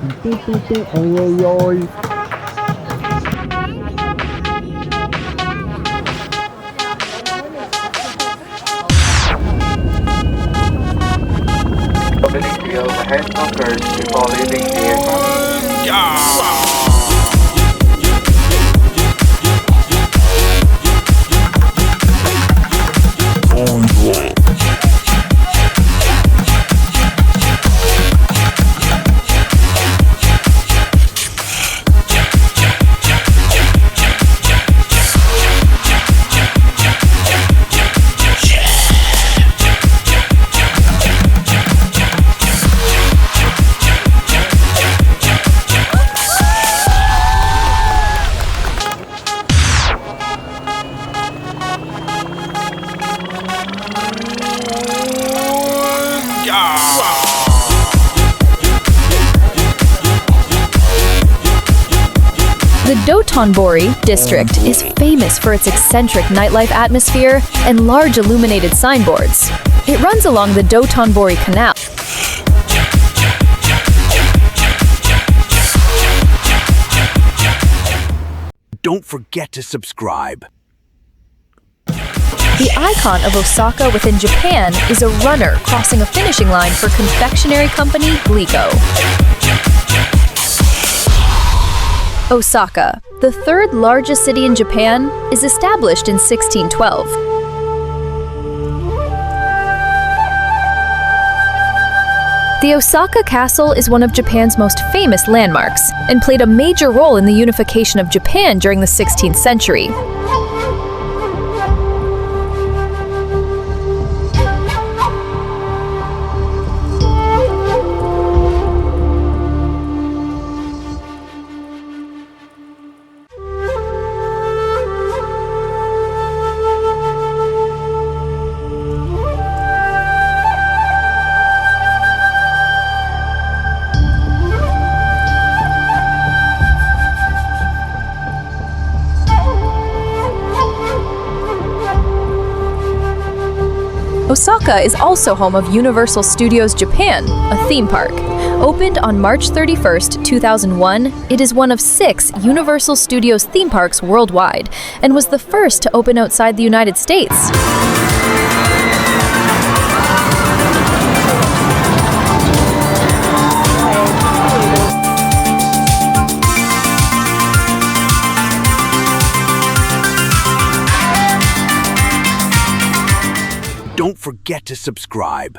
Oi, oi, oi. Opening the overhead bunkers before leaving the aircraft. The Dotonbori district is famous for its eccentric nightlife atmosphere and large illuminated signboards. It runs along the Dotonbori Canal. Don't forget to subscribe. The icon of Osaka within Japan is a runner crossing a finishing line for confectionery company Glico. Osaka, the third largest city in Japan, is established in 1612. The Osaka Castle is one of Japan's most famous landmarks and played a major role in the unification of Japan during the 16th century. Osaka is also home of Universal Studios Japan, a theme park. Opened on March 31st, 2001, it is one of 6 Universal Studios theme parks worldwide and was the first to open outside the United States. Don't forget to subscribe.